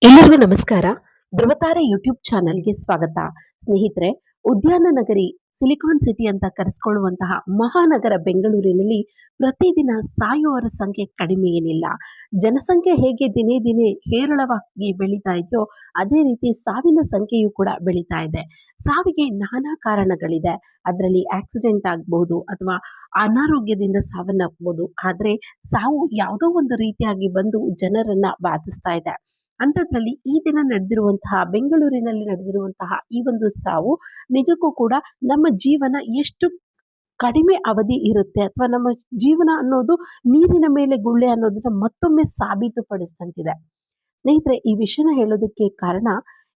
ಎಲ್ಲರಿಗೂ ನಮಸ್ಕಾರ. ಧ್ರುವತಾರೆ ಯೂಟ್ಯೂಬ್ ಚಾನೆಲ್ಗೆ ಸ್ವಾಗತ. ಸ್ನೇಹಿತರೆ, ಉದ್ಯಾನ ನಗರಿ, ಸಿಲಿಕಾನ್ ಸಿಟಿ ಅಂತ ಕರೆಸಿಕೊಳ್ಳುವಂತಹ ಮಹಾನಗರ ಬೆಂಗಳೂರಿನಲ್ಲಿ ಪ್ರತಿದಿನ ಸಾಯುವವರ ಸಂಖ್ಯೆ ಕಡಿಮೆ ಏನಿಲ್ಲ. ಜನಸಂಖ್ಯೆ ಹೇಗೆ ದಿನೇ ದಿನೇ ಹೇರಳವಾಗಿ ಬೆಳೀತಾ ಇದೆಯೋ ಅದೇ ರೀತಿ ಸಾವಿನ ಸಂಖ್ಯೆಯೂ ಕೂಡ ಬೆಳೀತಾ ಇದೆ. ಸಾವಿಗೆ ನಾನಾ ಕಾರಣಗಳಿದೆ. ಅದರಲ್ಲಿ ಆಕ್ಸಿಡೆಂಟ್ ಆಗಬಹುದು ಅಥವಾ ಅನಾರೋಗ್ಯದಿಂದ ಸಾವನ್ನಪ್ಪಬಹುದು. ಆದರೆ ಸಾವು ಯಾವುದೋ ಒಂದು ರೀತಿಯಾಗಿ ಬಂದು ಜನರನ್ನ ಬಾಧಿಸ್ತಾ ಇದೆ. ಅಂಥದ್ರಲ್ಲಿ ಈ ದಿನ ನಡೆದಿರುವಂತಹ ಬೆಂಗಳೂರಿನಲ್ಲಿ ನಡೆದಿರುವಂತಹ ಈ ಒಂದು ಸಾವು ನಿಜಕ್ಕೂ ಕೂಡ ನಮ್ಮ ಜೀವನ ಎಷ್ಟು ಕಡಿಮೆ ಅವಧಿ ಇರುತ್ತೆ ಅಥವಾ ನಮ್ಮ ಜೀವನ ಅನ್ನೋದು ನೀರಿನ ಮೇಲೆ ಗುಳ್ಳೆ ಅನ್ನೋದನ್ನ ಮತ್ತೊಮ್ಮೆ ಸಾಬೀತುಪಡಿಸಿದಂತಿದೆ. ಸ್ನೇಹಿತರೆ, ಈ ವಿಷಯನ ಹೇಳೋದಕ್ಕೆ ಕಾರಣ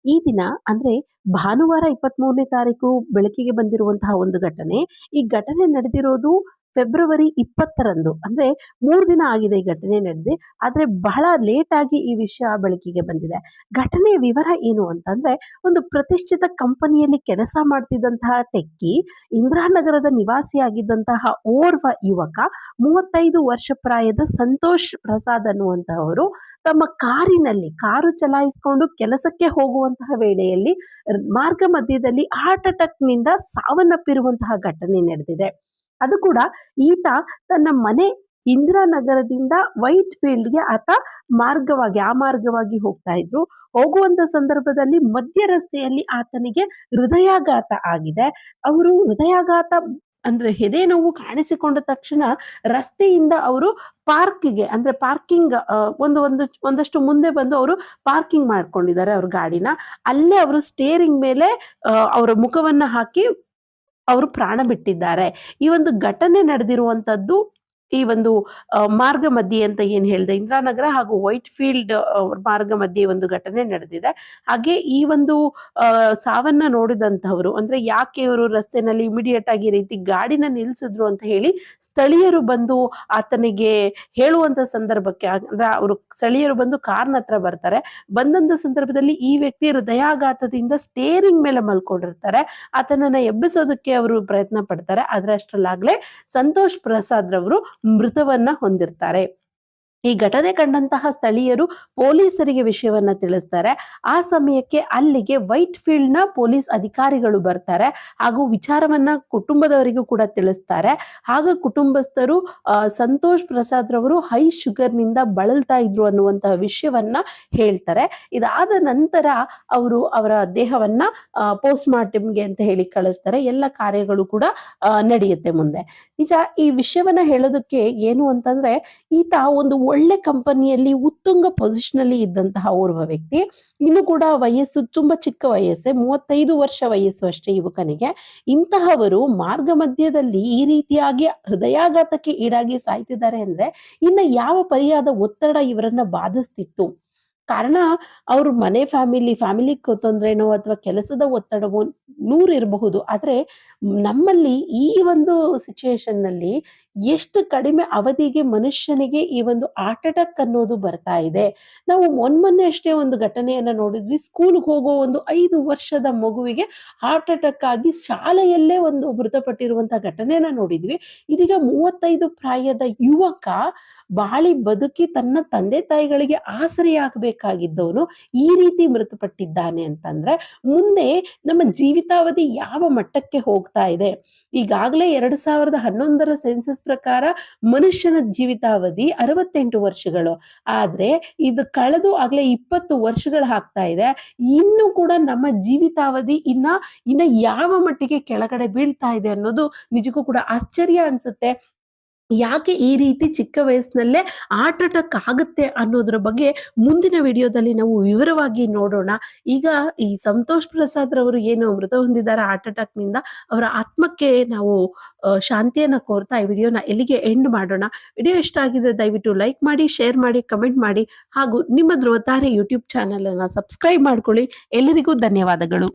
ಈ ದಿನ ಅಂದ್ರೆ ಭಾನುವಾರ 23ನೇ ತಾರೀಕು ಬೆಳಕಿಗೆ ಬಂದಿರುವಂತಹ ಒಂದು ಘಟನೆ. ಈ ಘಟನೆ ನಡೆದಿರೋದು ಫೆಬ್ರವರಿ 20ರಂದು. ಅಂದ್ರೆ 3 ದಿನ ಆಗಿದೆ ಈ ಘಟನೆ ನಡೆದು. ಆದ್ರೆ ಬಹಳ ಲೇಟ್ ಆಗಿ ಈ ವಿಷಯ ಬೆಳಕಿಗೆ ಬಂದಿದೆ. ಘಟನೆಯ ವಿವರ ಏನು ಅಂತಂದ್ರೆ, ಒಂದು ಪ್ರತಿಷ್ಠಿತ ಕಂಪನಿಯಲ್ಲಿ ಕೆಲಸ ಮಾಡ್ತಿದ್ದಂತಹ ಟೆಕ್ಕಿ, ಇಂದಿರಾನಗರದ ನಿವಾಸಿಯಾಗಿದ್ದಂತಹ ಓರ್ವ ಯುವಕ, 35 ವರ್ಷ ಪ್ರಾಯದ ಸಂತೋಷ್ ಪ್ರಸಾದ್ ಅನ್ನುವಂತಹವರು ತಮ್ಮ ಕಾರು ಚಲಾಯಿಸಿಕೊಂಡು ಕೆಲಸಕ್ಕೆ ಹೋಗುವಂತಹ ವೇಳೆಯಲ್ಲಿ ಮಾರ್ಗ ಮಧ್ಯದಲ್ಲಿ ಹಾರ್ಟ್ ಅಟ್ಯಾಕ್ ನಿಂದ ಸಾವನ್ನಪ್ಪಿರುವಂತಹ ಘಟನೆ ನಡೆದಿದೆ. ಅದು ಕೂಡ ಈತ ತನ್ನ ಮನೆ ಇಂದಿರಾನಗರದಿಂದ ವೈಟ್ ಫೀಲ್ಡ್ಗೆ ಆತ ಮಾರ್ಗವಾಗಿ ಹೋಗ್ತಾ ಇದ್ರು. ಹೋಗುವಂತ ಸಂದರ್ಭದಲ್ಲಿ ಮಧ್ಯ ರಸ್ತೆಯಲ್ಲಿ ಆತನಿಗೆ ಹೃದಯಾಘಾತ ಆಗಿದೆ. ಅವರು ಹೃದಯಾಘಾತ ಅಂದ್ರೆ ಎದೆ ನೋವು ಕಾಣಿಸಿಕೊಂಡ ತಕ್ಷಣ ರಸ್ತೆಯಿಂದ ಅವರು ಪಾರ್ಕಿಂಗ್ ಒಂದಷ್ಟು ಮುಂದೆ ಬಂದು ಅವರು ಪಾರ್ಕಿಂಗ್ ಮಾಡ್ಕೊಂಡಿದ್ದಾರೆ ಅವ್ರ ಗಾಡಿನ. ಅಲ್ಲೇ ಅವರು ಸ್ಟೇರಿಂಗ್ ಮೇಲೆ ಅವರ ಮುಖವನ್ನ ಹಾಕಿ ಅವರು ಪ್ರಾಣ ಬಿಟ್ಟಿದ್ದಾರೆ. ಈ ಒಂದು ಘಟನೆ ನಡೆದಿರುವಂತದ್ದು ಈ ಒಂದು ಮಾರ್ಗ ಮಧ್ಯೆ ಅಂತ ಏನ್ ಹೇಳ್ದೆ, ಇಂದಿರಾನಗರ ಹಾಗೂ ವೈಟ್ ಫೀಲ್ಡ್ ಮಾರ್ಗ ಮಧ್ಯೆ ಒಂದು ಘಟನೆ ನಡೆದಿದೆ. ಹಾಗೆ ಈ ಒಂದು ಸಾವನ್ನ ನೋಡಿದಂತಹವರು ಅಂದ್ರೆ ಯಾಕೆ ಇವರು ರಸ್ತೆನಲ್ಲಿ ಇಮಿಡಿಯೇಟ್ ಆಗಿ ರೀತಿ ಗಾಡಿನ ನಿಲ್ಸಿದ್ರು ಅಂತ ಹೇಳಿ ಸ್ಥಳೀಯರು ಬಂದು ಆತನಿಗೆ ಹೇಳುವಂತ ಸಂದರ್ಭಕ್ಕೆ ಅಂದ್ರೆ ಅವರು ಸ್ಥಳೀಯರು ಬಂದು ಕಾರ್ನ ಹತ್ರ ಬರ್ತಾರೆ. ಬಂದಂತ ಸಂದರ್ಭದಲ್ಲಿ ಈ ವ್ಯಕ್ತಿ ಹೃದಯಾಘಾತದಿಂದ ಸ್ಟೇರಿಂಗ್ ಮೇಲೆ ಮಲ್ಕೊಂಡಿರ್ತಾರೆ. ಆತನನ್ನ ಎಬ್ಬಿಸೋದಕ್ಕೆ ಅವರು ಪ್ರಯತ್ನ ಪಡ್ತಾರೆ. ಆದ್ರೆ ಅಷ್ಟರಲ್ಲಾಗ್ಲೇ ಸಂತೋಷ್ ಪ್ರಸಾದ್ ರವರು ಮೃತವನ್ನ ಹೊಂದಿರ್ತಾರೆ. ಈ ಘಟನೆ ಕಂಡಂತಹ ಸ್ಥಳೀಯರು ಪೊಲೀಸರಿಗೆ ವಿಷಯವನ್ನ ತಿಳಿಸ್ತಾರೆ. ಆ ಸಮಯಕ್ಕೆ ಅಲ್ಲಿಗೆ ವೈಟ್ ಫೀಲ್ಡ್ ನ ಪೊಲೀಸ್ ಅಧಿಕಾರಿಗಳು ಬರ್ತಾರೆ ಹಾಗೂ ವಿಚಾರವನ್ನ ಕುಟುಂಬದವರಿಗೂ ಕೂಡ ತಿಳಿಸ್ತಾರೆ. ಆಗ ಕುಟುಂಬಸ್ಥರು ಸಂತೋಷ್ ಪ್ರಸಾದ್ ರವರು ಹೈ ಶುಗರ್ ನಿಂದ ಬಳಲ್ತಾ ಇದ್ರು ಅನ್ನುವಂತಹ ವಿಷಯವನ್ನ ಹೇಳ್ತಾರೆ. ಇದಾದ ನಂತರ ಅವರು ಅವರ ದೇಹವನ್ನ ಪೋಸ್ಟ್ ಮಾರ್ಟಮ್ಗೆ ಅಂತ ಹೇಳಿ ಕಳಿಸ್ತಾರೆ. ಎಲ್ಲ ಕಾರ್ಯಗಳು ಕೂಡ ನಡೆಯುತ್ತೆ ಮುಂದೆ. ನಿಜ, ಈ ವಿಷಯವನ್ನ ಹೇಳೋದಕ್ಕೆ ಏನು ಅಂತಂದ್ರೆ, ಈತ ಒಂದು ಒಳ್ಳೆ ಕಂಪನಿಯಲ್ಲಿ ಉತ್ತುಂಗ ಪೊಸಿಷನ್ ಅಲ್ಲಿ ಇದ್ದಂತಹ ಓರ್ವ ವ್ಯಕ್ತಿ. ಇನ್ನು ಕೂಡ ವಯಸ್ಸು ತುಂಬಾ ಚಿಕ್ಕ ವಯಸ್ಸೇ, 35 ವರ್ಷ ವಯಸ್ಸು ಅಷ್ಟೇ ಯುವಕನಿಗೆ. ಇಂತಹವರು ಮಾರ್ಗ ಮಧ್ಯದಲ್ಲಿ ಈ ರೀತಿಯಾಗಿ ಹೃದಯಾಘಾತಕ್ಕೆ ಈಡಾಗಿ ಸಾಯ್ತಿದ್ದಾರೆ ಅಂದ್ರೆ ಇನ್ನು ಯಾವ ಪರಿಯಾದ ಒತ್ತಡ ಇವರನ್ನ ಬಾಧಿಸ್ತಿತ್ತು. ಕಾರಣ ಅವ್ರ ಮನೆ ಫ್ಯಾಮಿಲಿ ತೊಂದ್ರೆನೋ ಅಥವಾ ಕೆಲಸದ ಒತ್ತಡವೋ 100 ಇರಬಹುದು. ಆದ್ರೆ ನಮ್ಮಲ್ಲಿ ಈ ಒಂದು ಸಿಚುಯೇಷನ್ ನಲ್ಲಿ ಎಷ್ಟು ಕಡಿಮೆ ಅವಧಿಗೆ ಮನುಷ್ಯನಿಗೆ ಈ ಒಂದು ಹಾರ್ಟ್ ಅಟ್ಯಾಕ್ ಅನ್ನೋದು ಬರ್ತಾ ಇದೆ. ನಾವು ಮೊನ್ನೆ ಅಷ್ಟೇ ಒಂದು ಘಟನೆಯನ್ನ ನೋಡಿದ್ವಿ. ಸ್ಕೂಲ್ಗೆ ಹೋಗೋ ಒಂದು 5 ವರ್ಷದ ಮಗುವಿಗೆ ಹಾರ್ಟ್ ಅಟ್ಯಾಕ್ ಆಗಿ ಶಾಲೆಯಲ್ಲೇ ಒಂದು ಮೃತಪಟ್ಟಿರುವಂತಹ ಘಟನೆಯನ್ನ ನೋಡಿದ್ವಿ. ಇದೀಗ 35 ಪ್ರಾಯದ ಯುವಕ ಬಾಳಿ ಬದುಕಿ ತನ್ನ ತಂದೆ ತಾಯಿಗಳಿಗೆ ಆಸರೆಯಾಗಬೇಕಾಗಿದ್ದವನು ಈ ರೀತಿ ಮೃತಪಟ್ಟಿದ್ದಾನೆ ಅಂತಂದ್ರೆ ಮುಂದೆ ನಮ್ಮ ಜೀವಿತಾವಧಿ ಯಾವ ಮಟ್ಟಕ್ಕೆ ಹೋಗ್ತಾ ಇದೆ. ಈಗಾಗಲೇ 2011ರ ಸೆನ್ಸಸ್ ಪ್ರಕಾರ ಮನುಷ್ಯನ ಜೀವಿತಾವಧಿ 68 ವರ್ಷಗಳು. ಆದ್ರೆ ಇದು ಕಳೆದು ಆಗ್ಲೇ 20 ವರ್ಷಗಳು ಆಗ್ತಾ ಇದೆ. ಇನ್ನು ಕೂಡ ನಮ್ಮ ಜೀವಿತಾವಧಿ ಇನ್ನ ಯಾವ ಮಟ್ಟಿಗೆ ಕೆಳಗಡೆ ಬೀಳ್ತಾ ಇದೆ ಅನ್ನೋದು ನಿಜಕ್ಕೂ ಕೂಡ ಆಶ್ಚರ್ಯ ಅನ್ಸುತ್ತೆ. ಯಾಕೆ ಈ ರೀತಿ ಚಿಕ್ಕ ವಯಸ್ಸಿನಲ್ಲೇ ಹಾರ್ಟ್ ಅಟ್ಯಾಕ್ ಆಗುತ್ತೆ ಅನ್ನೋದ್ರ ಬಗ್ಗೆ ಮುಂದಿನ ವಿಡಿಯೋದಲ್ಲಿ ನಾವು ವಿವರವಾಗಿ ನೋಡೋಣ. ಈಗ ಈ ಸಂತೋಷ್ ಪ್ರಸಾದ್ ರವರು ಏನು ಮೃತ ಹೊಂದಿದ್ದಾರೆ ಹಾರ್ಟ್ ಅಟ್ಯಾಕ್ ನಿಂದ, ಅವರ ಆತ್ಮಕ್ಕೆ ನಾವು ಶಾಂತಿಯನ್ನ ಕೋರ್ತಾ ಈ ವಿಡಿಯೋನ ಎಲ್ಲಿಗೆ ಎಂಡ್ ಮಾಡೋಣ. ವಿಡಿಯೋ ಇಷ್ಟ ಆಗಿದೆ ದಯವಿಟ್ಟು ಲೈಕ್ ಮಾಡಿ, ಶೇರ್ ಮಾಡಿ, ಕಮೆಂಟ್ ಮಾಡಿ ಹಾಗೂ ನಿಮ್ಮ ಧ್ರುವತಾರೆ ಯೂಟ್ಯೂಬ್ ಚಾನೆಲ್ ಅನ್ನ ಸಬ್ಸ್ಕ್ರೈಬ್ ಮಾಡ್ಕೊಳ್ಳಿ. ಎಲ್ಲರಿಗೂ ಧನ್ಯವಾದಗಳು.